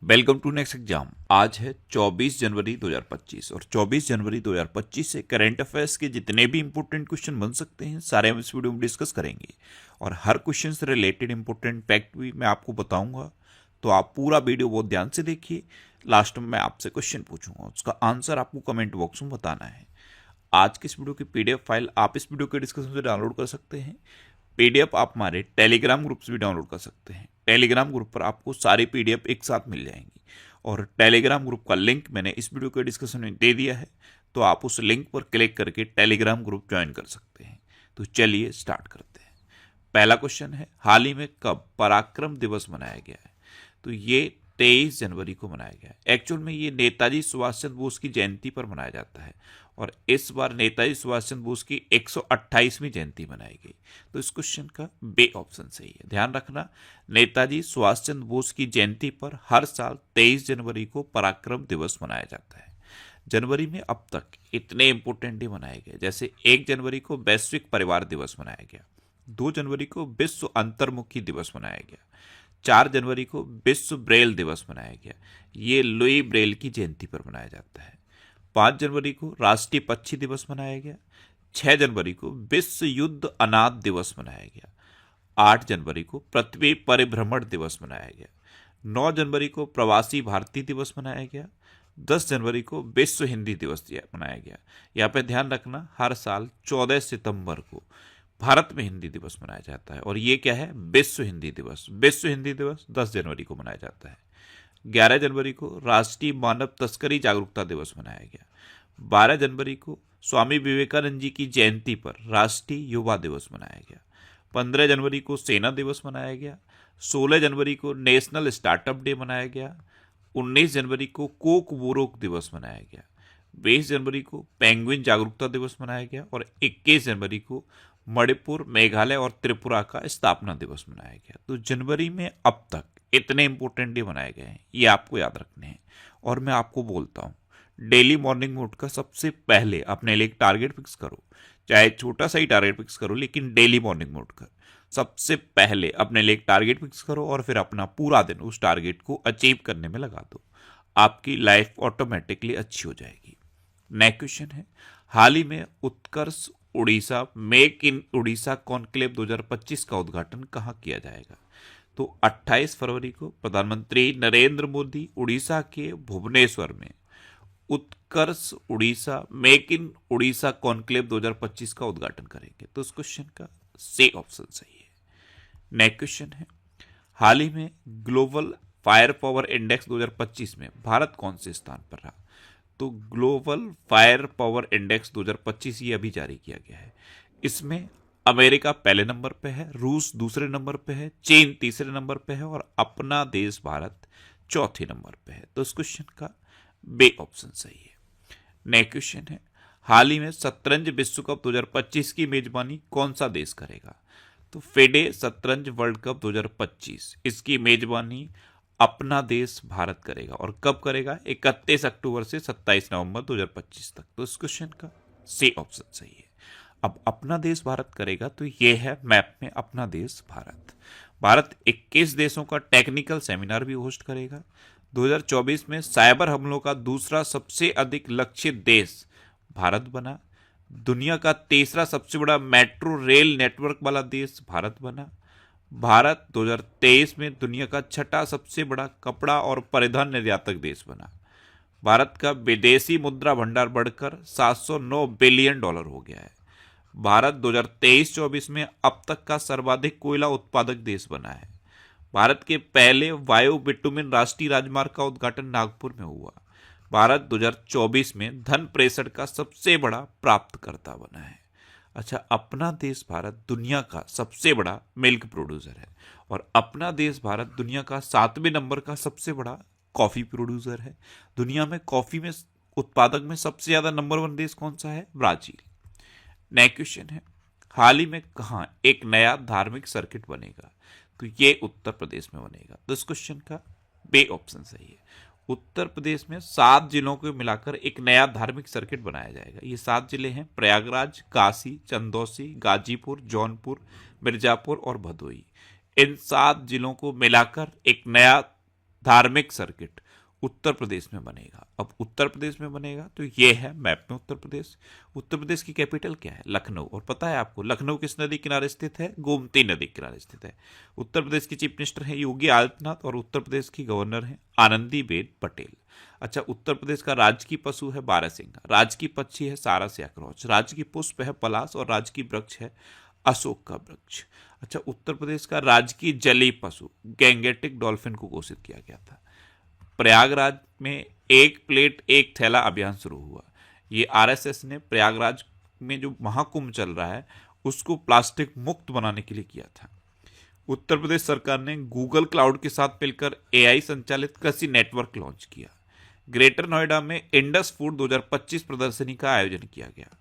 Welcome to next exam. आज है 24 जनवरी 2025 और 24 जनवरी 2025 से करंट अफेयर्स के जितने भी इंपॉर्टेंट क्वेश्चन बन सकते हैं सारे हम इस वीडियो में डिस्कस करेंगे और हर क्वेश्चन से रिलेटेड इंपॉर्टेंट फैक्ट भी मैं आपको बताऊंगा। तो आप पूरा वीडियो बहुत ध्यान से देखिए। लास्ट में मैं आपसे क्वेश्चन पूछूंगा, उसका आंसर आपको कमेंट बॉक्स में बताना है। आज की इस वीडियो की पीडीएफ फाइल आप इस वीडियो के डिस्कशन से डाउनलोड कर सकते हैं। पीडीएफ आप हमारे टेलीग्राम ग्रुप से भी डाउनलोड कर सकते हैं। टेलीग्राम ग्रुप पर आपको सारी पीडीएफ एक साथ मिल जाएंगी और टेलीग्राम ग्रुप का लिंक मैंने इस वीडियो के डिस्कशन में दे दिया है, तो आप उस लिंक पर क्लिक करके टेलीग्राम ग्रुप ज्वाइन कर सकते हैं। तो चलिए स्टार्ट करते हैं। पहला क्वेश्चन है, हाल ही में कब पराक्रम दिवस मनाया गया है? तो ये 23 जनवरी को मनाया गया है। एक्चुअल में ये नेताजी सुभाष चंद्र बोस की जयंती पर मनाया जाता है और इस बार नेताजी सुभाष चंद्र बोस की 128वीं जयंती मनाई गई। तो इस क्वेश्चन का बे ऑप्शन सही है। ध्यान रखना, नेताजी सुभाष चंद्र बोस की जयंती पर हर साल 23 जनवरी को पराक्रम दिवस मनाया जाता है। जनवरी में अब तक इतने इंपोर्टेंट डे मनाए गए, जैसे 1 जनवरी को वैश्विक परिवार दिवस मनाया गया, 2 जनवरी को विश्व अंतर्मुखी दिवस मनाया गया, 4 जनवरी को विश्व ब्रेल दिवस मनाया गया, ये लुई ब्रेल की जयंती पर मनाया जाता है। 5 जनवरी को राष्ट्रीय पक्षी दिवस मनाया गया, 6 जनवरी को विश्व युद्ध अनाथ दिवस मनाया गया, 8 जनवरी को पृथ्वी परिभ्रमण दिवस मनाया गया, 9 जनवरी को प्रवासी भारतीय दिवस मनाया गया, 10 जनवरी को विश्व हिंदी दिवस मनाया गया। यहाँ पे ध्यान रखना, हर साल 14 सितंबर को भारत में हिंदी दिवस मनाया जाता है और ये क्या है? विश्व हिंदी दिवस। विश्व हिंदी दिवस 10 जनवरी को मनाया जाता है। 11 जनवरी को राष्ट्रीय मानव तस्करी जागरूकता दिवस मनाया गया। 12 जनवरी को स्वामी विवेकानंद जी की जयंती पर राष्ट्रीय युवा दिवस मनाया गया। 15 जनवरी को सेना दिवस मनाया गया। 16 जनवरी को नेशनल स्टार्टअप डे मनाया गया। 19 जनवरी को कोक बोरोक दिवस मनाया गया। 20 जनवरी को पेंगुइन जागरूकता दिवस मनाया गया और 21 जनवरी को मणिपुर, मेघालय और त्रिपुरा का स्थापना दिवस मनाया गया। तो जनवरी में अब तक इतने इंपॉर्टेंट डे मनाए गए हैं, ये आपको याद रखने हैं। और मैं आपको बोलता हूँ, डेली मॉर्निंग में उठकर सबसे पहले अपने लिए एक टारगेट फिक्स करो, चाहे छोटा सा ही टारगेट फिक्स करो, लेकिन डेली मॉर्निंग में उठकर सबसे पहले अपने लिए एक टारगेट फिक्स करो और फिर अपना पूरा दिन उस टारगेट को अचीव करने में लगा दो। आपकी लाइफ ऑटोमेटिकली अच्छी हो जाएगी। नेक्स्ट क्वेश्चन है, हाल ही में Utkarsh Orissa make in Orissa conclave 2025 का उद्घाटन कहाँ किया जाएगा? तो 28 फरवरी को प्रधानमंत्री नरेंद्र मोदी उड़ीसा के भुवनेश्वर में Utkarsh Orissa make in Orissa conclave 2025 का उद्घाटन करेंगे। तो इस क्वेश्चन का सी ऑप्शन सही है। नेक्स्ट क्वेश्चन है, हाल ही में ग्लोबल फायर पावर इंडेक्स 2025 में भारत कौन से स्थान पर रहा? तो ग्लोबल फायर पावर इंडेक्स 2025 ये अभी जारी किया गया है। इसमें अमेरिका पहले नंबर पे है, रूस दूसरे नंबर पे है, चीन तीसरे नंबर पे है और अपना देश भारत चौथे नंबर पे है। तो इस क्वेश्चन का बे ऑप्शन सही है। नेक्स्ट क्वेश्चन है, हाल ही में शतरंज विश्व कप 2025 की मेजबानी कौन सा देश करेगा? तो फेडे शतरंज वर्ल्ड कप 2025 इसकी मेजबानी अपना देश भारत करेगा और कब करेगा? 31 अक्टूबर से 27 नवंबर 2025 तक। तो इस क्वेश्चन का सी ऑप्शन सही है। अब अपना देश भारत करेगा तो ये है मैप में अपना देश भारत। भारत 21 देशों का टेक्निकल सेमिनार भी होस्ट करेगा। 2024 में साइबर हमलों का दूसरा सबसे अधिक लक्षित देश भारत बना। दुनिया का तीसरा सबसे बड़ा मेट्रो रेल नेटवर्क वाला देश भारत बना। भारत 2023 में दुनिया का छठा सबसे बड़ा कपड़ा और परिधान निर्यातक देश बना। भारत का विदेशी मुद्रा भंडार बढ़कर $709 बिलियन हो गया है। भारत 2023-24 में अब तक का सर्वाधिक कोयला उत्पादक देश बना है। भारत के पहले वायु बिटुमिन राष्ट्रीय राजमार्ग का उद्घाटन नागपुर में हुआ। भारत 2024 में धन प्रेषण का सबसे बड़ा प्राप्तकर्ता बना है। अच्छा, अपना देश भारत दुनिया का सबसे बड़ा मिल्क प्रोड्यूसर है और अपना देश भारत दुनिया का 7वें नंबर का सबसे बड़ा कॉफी प्रोड्यूसर है। दुनिया में कॉफी में उत्पादक में सबसे ज्यादा नंबर 1 देश कौन सा है? ब्राजील। नेक्स्ट क्वेश्चन है, हाल ही में कहाँ एक नया धार्मिक सर्किट बनेगा? तो ये उत्तर प्रदेश में बनेगा। तो इस क्वेश्चन का बे ऑप्शन सही है। उत्तर प्रदेश में 7 जिलों को मिलाकर एक नया धार्मिक सर्किट बनाया जाएगा। ये 7 जिले हैं प्रयागराज, काशी, चंदौसी, गाजीपुर, जौनपुर, मिर्जापुर और भदोही। इन 7 जिलों को मिलाकर एक नया धार्मिक सर्किट उत्तर प्रदेश में बनेगा। अब उत्तर प्रदेश में बनेगा तो ये है मैप में उत्तर प्रदेश। उत्तर प्रदेश की कैपिटल क्या है? लखनऊ। और पता है आपको लखनऊ किस नदी किनारे स्थित है? गोमती नदी किनारे स्थित है। उत्तर प्रदेश की चीफ मिनिस्टर है योगी आदित्यनाथ और उत्तर प्रदेश की गवर्नर है आनंदीबेन पटेल। अच्छा, उत्तर प्रदेश का राजकीय पशु है बारहसिंगा, राजकीय पक्षी है सारस या क्रॉच, राजकीय पुष्प है पलाश और राजकीय वृक्ष है अशोक का वृक्ष। अच्छा, उत्तर प्रदेश का राजकीय जलीय पशु गैंगेटिक डॉल्फिन को घोषित किया गया था। प्रयागराज में एक प्लेट एक थैला अभियान शुरू हुआ। ये आरएसएस ने प्रयागराज में जो महाकुंभ चल रहा है उसको प्लास्टिक मुक्त बनाने के लिए किया था। उत्तर प्रदेश सरकार ने गूगल क्लाउड के साथ मिलकर एआई संचालित कृषि नेटवर्क लॉन्च किया। ग्रेटर नोएडा में इंडस फूड 2025 प्रदर्शनी का आयोजन किया गया।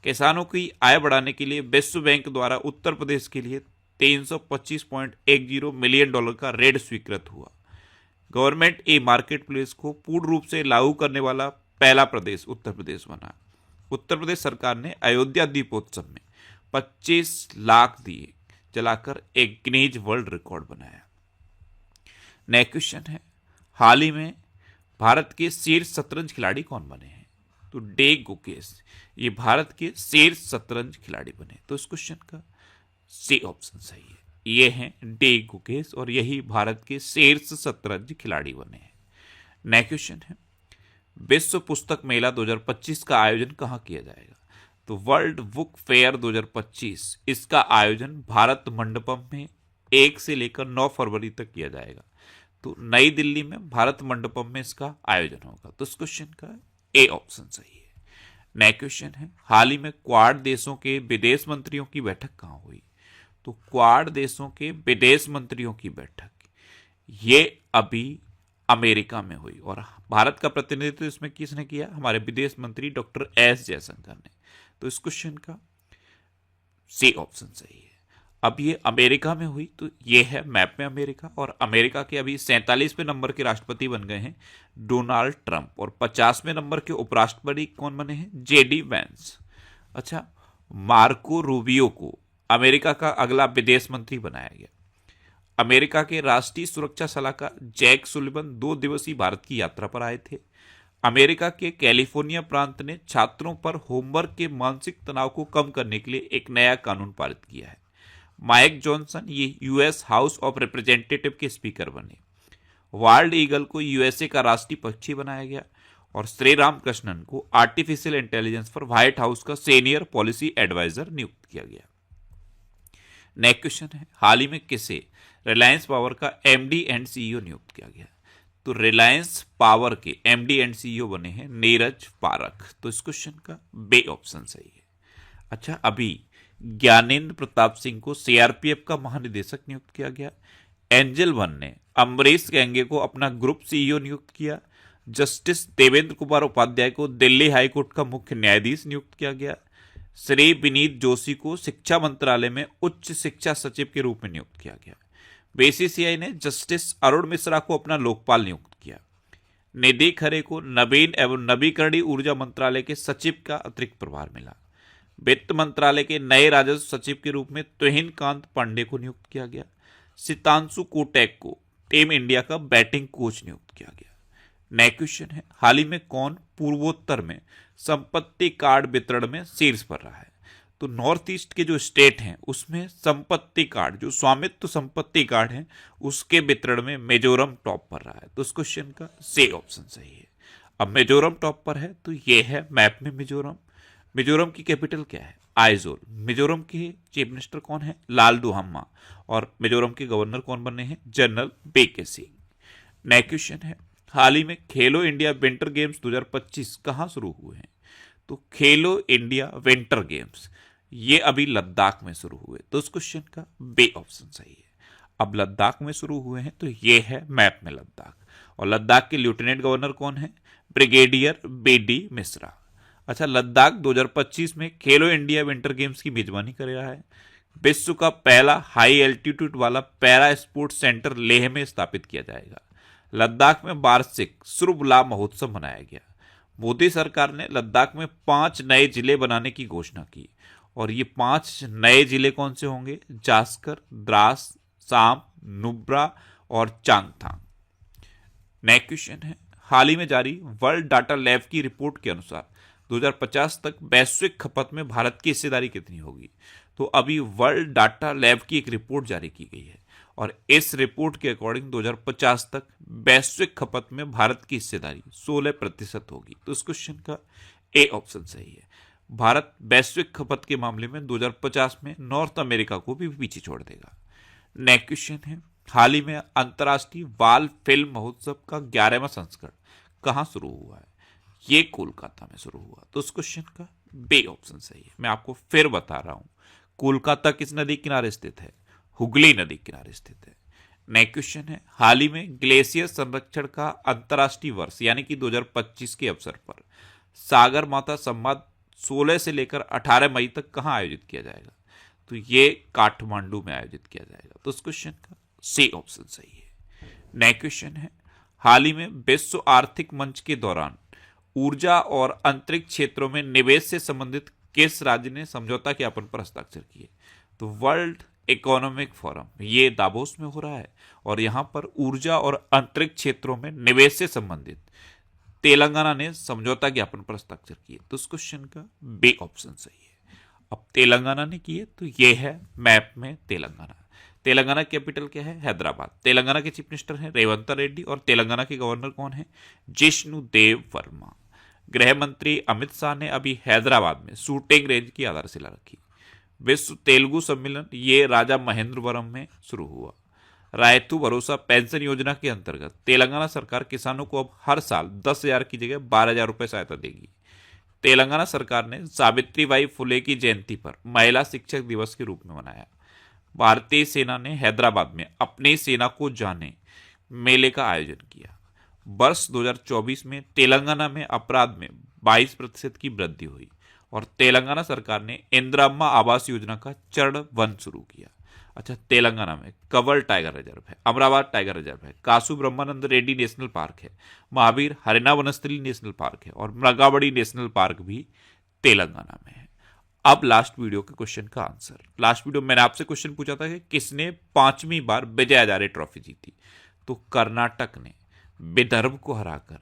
किसानों की आय बढ़ाने के लिए विश्व बैंक द्वारा उत्तर प्रदेश के लिए $325.10 मिलियन का ऋण स्वीकृत हुआ। गवर्नमेंट ई मार्केट प्लेस को पूर्ण रूप से लागू करने वाला पहला प्रदेश उत्तर प्रदेश बना। उत्तर प्रदेश सरकार ने अयोध्या दीपोत्सव में 25 लाख दिए जलाकर एक गिनीज वर्ल्ड रिकॉर्ड बनाया। नेक्स्ट क्वेश्चन है, हाल ही में भारत के शीर्ष शतरंज खिलाड़ी कौन बने हैं? तो डे गुकेश ये भारत के शीर्ष शतरंज खिलाड़ी बने। तो इस क्वेश्चन का सी ऑप्शन सही है। ये हैं डे गुकेश और यही भारत के शीर्ष शतरंज खिलाड़ी बने हैं। नेक्स्ट क्वेश्चन है, विश्व पुस्तक मेला 2025 का आयोजन कहाँ किया जाएगा? तो वर्ल्ड बुक फेयर 2025 इसका आयोजन भारत मंडपम में 1 से लेकर 9 फरवरी तक किया जाएगा। तो नई दिल्ली में भारत मंडपम में इसका आयोजन होगा। तो इस क्वेश्चन का ए ऑप्शन सही है। नेक्स्ट क्वेश्चन है, हाल ही में क्वाड देशों के विदेश मंत्रियों की बैठक कहाँ हुई? तो क्वाड देशों के विदेश मंत्रियों की बैठक ये अभी अमेरिका में हुई और भारत का प्रतिनिधित्व इसमें किसने किया? हमारे विदेश मंत्री डॉक्टर एस जयशंकर ने। तो इस क्वेश्चन का सी ऑप्शन सही है। अब ये अमेरिका में हुई तो ये है मैप में अमेरिका और अमेरिका के अभी 47वें नंबर के राष्ट्रपति बन गए हैं डोनाल्ड ट्रंप और 50वें नंबर के उपराष्ट्रपति कौन बने हैं? JD Vance. अच्छा, मार्को रूबियो को अमेरिका का अगला विदेश मंत्री बनाया गया। अमेरिका के राष्ट्रीय सुरक्षा सलाहकार जैक सुलिवन 2 दिवसीय भारत की यात्रा पर आए थे। अमेरिका के कैलिफोर्निया प्रांत ने छात्रों पर होमवर्क के मानसिक तनाव को कम करने के लिए एक नया कानून पारित किया है। माइक जॉनसन ये यूएस हाउस ऑफ रिप्रेजेंटेटिव के स्पीकर बने। वाइल्ड ईगल को यूएसए का राष्ट्रीय पक्षी बनाया गया और श्री रामकृष्णन को आर्टिफिशियल इंटेलिजेंस पर व्हाइट हाउस का सीनियर पॉलिसी एडवाइजर नियुक्त किया गया। नेक्स्ट क्वेश्चन है, हाल ही में किसे रिलायंस पावर का एमडी एंड सीईओ नियुक्त किया गया? तो रिलायंस पावर के एमडी एंड सीईओ बने हैं नीरज पारख। तो इस क्वेश्चन का बे ऑप्शन सही है। अच्छा, अभी ज्ञानेंद्र प्रताप सिंह को सीआरपीएफ का महानिदेशक नियुक्त किया गया। एंजल वन ने अमरीश गंगे को अपना ग्रुप सीईओ नियुक्त किया। जस्टिस देवेंद्र कुमार उपाध्याय को दिल्ली हाईकोर्ट का मुख्य न्यायाधीश नियुक्त किया गया। श्री विनीत जोशी को शिक्षा मंत्रालय में उच्च शिक्षा सचिव के रूप में नियुक्त किया गया। बीसीसीआई ने जस्टिस अरुण मिश्रा को अपना लोकपाल नियुक्त किया। निधि खरे को नवीन एवं नवीकरणीय ऊर्जा मंत्रालय के सचिव का अतिरिक्त प्रभार मिला। वित्त मंत्रालय के नए राजस्व सचिव के रूप में तुहिन कांत पांडे को नियुक्त किया गया। सितांशु कोटेक को टीम इंडिया का बैटिंग कोच नियुक्त किया गया। नेक्स्ट क्वेश्चन है, हाल ही में कौन पूर्वोत्तर में संपत्ति कार्ड वितरण में शीर्ष पर रहा है? तो नॉर्थ ईस्ट के जो स्टेट हैं उसमें संपत्ति कार्ड जो स्वामित्व संपत्ति कार्ड है उसके वितरण में मिजोरम टॉप पर रहा है। तो इस क्वेश्चन का सी ऑप्शन सही है। अब मिजोरम टॉप पर है तो ये है मैप में मिजोरम। मिजोरम की कैपिटल क्या है? आइजोल। मिजोरम के चीफ मिनिस्टर कौन है? लालदुहम्मा। और मिजोरम के गवर्नर कौन बने हैं? General BK Singh. Next question है, हाल ही में खेलो इंडिया विंटर गेम्स 2025 कहाँ शुरू हुए हैं? तो खेलो इंडिया विंटर गेम्स ये अभी लद्दाख में शुरू हुए। तो इस क्वेश्चन का बे ऑप्शन सही है। अब लद्दाख में शुरू हुए हैं तो ये है मैप में लद्दाख और लद्दाख के लेफ्टिनेंट गवर्नर कौन है? Brigadier B D Mishra. अच्छा, लद्दाख 2025 में खेलो इंडिया विंटर गेम्स की मेजबानी कर रहा है। विश्व का पहला हाई एल्टीट्यूड वाला पैरा स्पोर्ट्स सेंटर लेह में स्थापित किया जाएगा। लद्दाख में वार्षिक सुरबला महोत्सव मनाया गया। मोदी सरकार ने लद्दाख में 5 नए जिले बनाने की घोषणा की और ये 5 नए जिले कौन से होंगे? जास्कर, द्रास, साम, नुब्रा और चांगथांग। नेक्स्ट क्वेश्चन है, हाल ही में जारी वर्ल्ड डाटा लैब की रिपोर्ट के अनुसार 2050 तक वैश्विक खपत में भारत की हिस्सेदारी कितनी होगी। तो अभी वर्ल्ड डाटा लैब की एक रिपोर्ट जारी की गई है और इस रिपोर्ट के अकॉर्डिंग 2050 तक वैश्विक खपत में भारत की हिस्सेदारी 16% होगी। तो इस क्वेश्चन का ए ऑप्शन सही है। भारत वैश्विक खपत के मामले में 2050 में नॉर्थ अमेरिका को भी पीछे छोड़ देगा। नेक्स्ट क्वेश्चन है, हाल ही में अंतर्राष्ट्रीय बाल फिल्म महोत्सव का 11वां संस्करण कहां शुरू हुआ है। ये कोलकाता में शुरू हुआ। तो इस क्वेश्चन का बी ऑप्शन सही है। मैं आपको फिर बता रहा हूं, कोलकाता किस नदी किनारे स्थित है, हुगली नदी किनारे स्थित है। नेक्स्ट क्वेश्चन है, हाल ही में ग्लेशियर संरक्षण का अंतर्राष्ट्रीय वर्ष यानी कि 2025 के अवसर पर सागर माता संवाद 16 से लेकर 18 मई तक कहां आयोजित किया जाएगा। तो ये काठमांडू में आयोजित किया जाएगा। तो इस क्वेश्चन का सी ऑप्शन सही है। नेक्स्ट क्वेश्चन है, हाल ही में विश्व आर्थिक मंच के दौरान ऊर्जा और अंतरिक्ष क्षेत्रों में निवेश से संबंधित किस राज्य ने समझौता ज्ञापन पर हस्ताक्षर किए। तो वर्ल्ड इकोनॉमिक फोरम ये दावोस में हो रहा है और यहां पर ऊर्जा और अंतरिक्ष क्षेत्रों में निवेश से संबंधित तेलंगाना ने समझौता ज्ञापन पर हस्ताक्षर किए। तो इस क्वेश्चन का बी ऑप्शन सही है। अब तेलंगाना ने किए तो ये है मैप में तेलंगाना। तेलंगाना कैपिटल क्या है, हैदराबाद। तेलंगाना के चीफ मिनिस्टर हैं रेवंत रेड्डी और तेलंगाना के गवर्नर कौन है, जिष्णु देव वर्मा। गृह मंत्री अमित शाह ने अभी हैदराबाद में शूटिंग रेंज की आधारशिला रखी। विश्व तेलुगु सम्मेलन ये राजा महेंद्रवरम में शुरू हुआ। रायतू भरोसा पेंशन योजना के अंतर्गत तेलंगाना सरकार किसानों को अब हर साल 10,000 की जगह 12,000 रुपये सहायता देगी। तेलंगाना सरकार ने सावित्रीबाई फुले की जयंती पर महिला शिक्षक दिवस के रूप में मनाया। भारतीय सेना ने हैदराबाद में अपनी सेना को जाने मेले का आयोजन किया। वर्ष 2024 में तेलंगाना में अपराध में 22% की वृद्धि हुई और तेलंगाना सरकार ने इंदिराम्मा आवास योजना का चरण 1 शुरू किया। अच्छा, तेलंगाना में कवल टाइगर रिजर्व है, अमरावती टाइगर रिजर्व है, कासु ब्रह्मानंद रेड्डी नेशनल पार्क है, महावीर हरिना वनस्थली नेशनल पार्क है और मृगावड़ी नेशनल पार्क भी तेलंगाना में है। अब लास्ट वीडियो के क्वेश्चन का आंसर। लास्ट वीडियो मैंने आपसे क्वेश्चन पूछा था कि किसने 5वीं बार विजय हजारे ट्रॉफी जीती। तो कर्नाटक ने विदर्भ को हराकर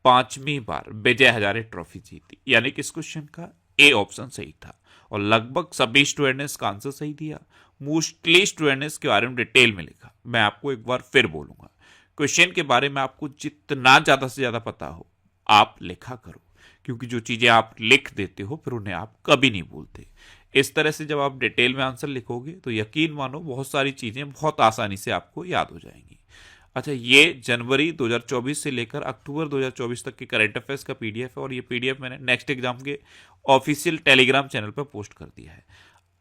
5वीं बार विजय हजारे ट्रॉफी जीती, यानी कि इस क्वेश्चन का ए ऑप्शन सही था और लगभग सभी स्टूडेंट ने इसका आंसर सही दिया। मोस्टली स्टूडेंट ने इसके बारे में डिटेल में लिखा। मैं आपको एक बार फिर बोलूंगा, क्वेश्चन के बारे में आपको जितना ज्यादा से ज्यादा पता हो आप लिखा करो, क्योंकि जो चीजें आप लिख देते हो फिर उन्हें आप कभी नहीं भूलते। इस तरह से जब आप डिटेल में आंसर लिखोगे तो यकीन मानो बहुत सारी चीजें बहुत आसानी से आपको याद हो जाएंगी। अच्छा, ये जनवरी 2024 से लेकर अक्टूबर 2024 तक के करंट अफेयर्स का पीडीएफ है और ये पीडीएफ मैंने नेक्स्ट एग्जाम के ऑफिशियल टेलीग्राम चैनल पर पोस्ट कर दिया है।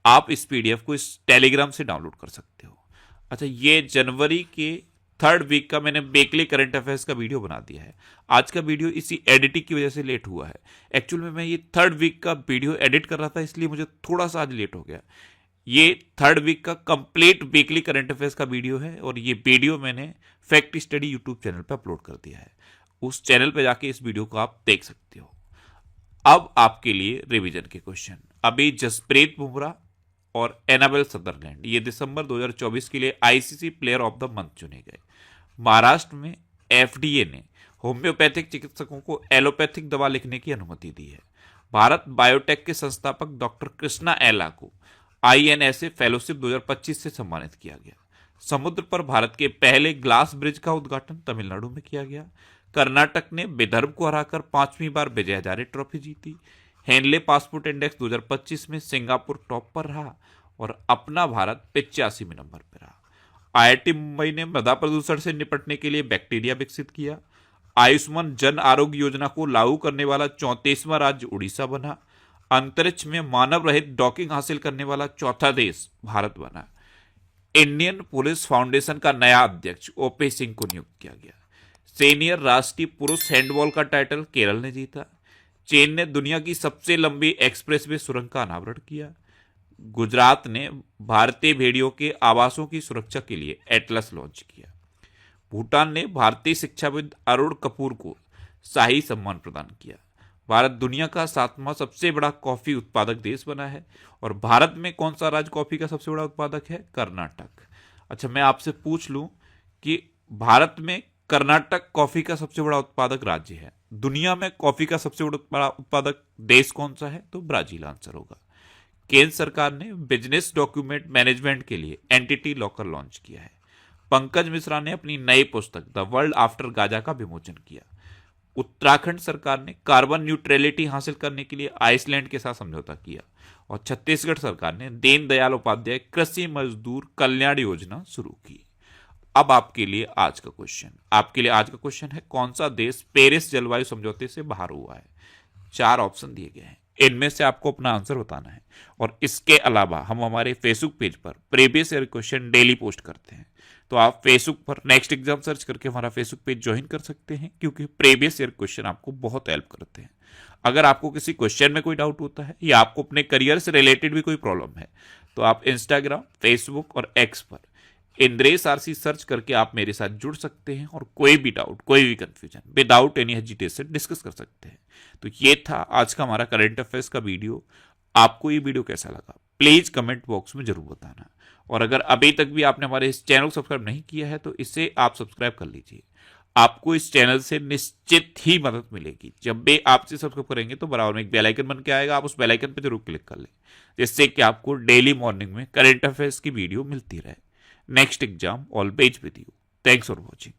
आप इस पीडीएफ को इस टेलीग्राम से डाउनलोड कर सकते हो। अच्छा, ये जनवरी के 3rd वीक का मैंने वीकली करंट अफेयर्स का वीडियो बना दिया है। आज का वीडियो इसी एडिटिंग की वजह से लेट हुआ है। एक्चुअल में मैं ये 3rd वीक का वीडियो एडिट कर रहा था, इसलिए मुझे थोड़ा सा आज लेट हो गया। ये 3rd वीक का कंप्लीट वीकली करंट अफेयर्स का वीडियो है और ये वीडियो मैंने फैक्ट स्टडी यूट्यूब चैनल पर अपलोड कर दिया है। उस चैनल पर जाके इस वीडियो को आप देख सकते हो। अब आपके लिए रिवीजन के क्वेश्चन। अभी जसप्रीत बुमराह और एनाबेल सदरलैंड ये दिसंबर 2024 के लिए ICC player of the month चुने गए। महाराष्ट्र में एफडीए ने होम्योपैथिक चिकित्सकों को एलोपैथिक दवा लिखने की अनुमति दी है। भारत बायोटेक के संस्थापक डॉक्टर कृष्णा एला को आईएनएसए फेलोशिप 2025 से सम्मानित किया गया। समुद्र पर भारत के पहले ग्लास ब्रिज का उद्घाटन तमिलनाडु में किया गया। कर्नाटक ने विदर्भ को हराकर 5वीं बार विजय हजारे ट्रॉफी जीती। हेनले पासपोर्ट इंडेक्स 2025 में सिंगापुर टॉप पर रहा और अपना भारत 85वें नंबर पर रहा। आईआईटी मुंबई ने मृदा प्रदूषण से निपटने के लिए बैक्टीरिया विकसित किया। आयुष्मान जन आरोग्य योजना को लागू करने वाला 34वां राज्य उड़ीसा बना। अंतरिक्ष में मानव रहित डॉकिंग हासिल करने वाला चौथा देश भारत बना। इंडियन पुलिस फाउंडेशन का नया अध्यक्ष ओपी सिंह को नियुक्त किया गया। सीनियर राष्ट्रीय पुरुष हैंडबॉल का टाइटल केरल ने जीता। चीन ने दुनिया की सबसे लंबी एक्सप्रेसवे सुरंग का अनावरण किया। गुजरात ने भारतीय भेड़ियों के आवासों की सुरक्षा के लिए एटलस लॉन्च किया। भूटान ने भारतीय शिक्षाविद अरुण कपूर को शाही सम्मान प्रदान किया। भारत दुनिया का 7वां सबसे बड़ा कॉफी उत्पादक देश बना है और भारत में कौन सा राज्य कॉफी का सबसे बड़ा उत्पादक है, कर्नाटक। अच्छा, मैं आपसे पूछ लूं कि भारत में कर्नाटक कॉफी का सबसे बड़ा उत्पादक राज्य है। दुनिया में कॉफी का सबसे बड़ा उत्पादक देश कौन सा है? तो ब्राजील आंसर होगा। केंद्र सरकार ने बिजनेस डॉक्यूमेंट मैनेजमेंट के लिए एंटिटी लॉकर लॉन्च किया है। पंकज मिश्रा ने अपनी नई पुस्तक द वर्ल्ड आफ्टर गाजा का विमोचन किया। उत्तराखंड सरकार ने कार्बन न्यूट्रलिटी हासिल करने के लिए आइसलैंड के साथ समझौता किया। और छत्तीसगढ़ सरकार ने दीनदयाल उपाध्याय कृषि मजदूर कल्याण योजना शुरू की। अब आपके लिए आज का क्वेश्चन है, कौन सा देश पेरिस जलवायु समझौते से बाहर हुआ है? 4 ऑप्शन दिए गए हैं, इनमें से आपको अपना आंसर बताना है। और इसके अलावा हम हमारे फेसबुक पेज पर previous year question daily post करते हैं, तो आप फेसबुक पर नेक्स्ट एग्जाम सर्च करके हमारा फेसबुक पेज ज्वाइन कर सकते हैं, क्योंकि प्रीवियस ईयर क्वेश्चन आपको बहुत हेल्प करते हैं। अगर आपको किसी क्वेश्चन में कोई डाउट होता है या आपको अपने करियर से रिलेटेड भी कोई प्रॉब्लम है, तो आप इंस्टाग्राम, फेसबुक और एक्स पर इंद्रेश आरसी सर्च करके आप मेरे साथ जुड़ सकते हैं और कोई भी डाउट, कोई भी confusion without any hesitation discuss कर सकते हैं। तो ये था आज का हमारा करंट अफेयर्स का वीडियो। आपको ये वीडियो कैसा लगा प्लीज कमेंट बॉक्स में जरूर बताना। और अगर अभी तक भी आपने हमारे इस चैनल को सब्सक्राइब नहीं किया है तो इसे आप सब्सक्राइब कर लीजिए। आपको इस चैनल से निश्चित ही मदद मिलेगी। जब भी आप इसे सब्सक्राइब करेंगे तो बराबर में एक बेल आइकन बन के आएगा, आप उस बेल आइकन पर जरूर क्लिक कर लें, जिससे कि आपको डेली मॉर्निंग में करंट अफेयर्स की वीडियो मिलती रहे। Next exam always with you. Thanks for watching.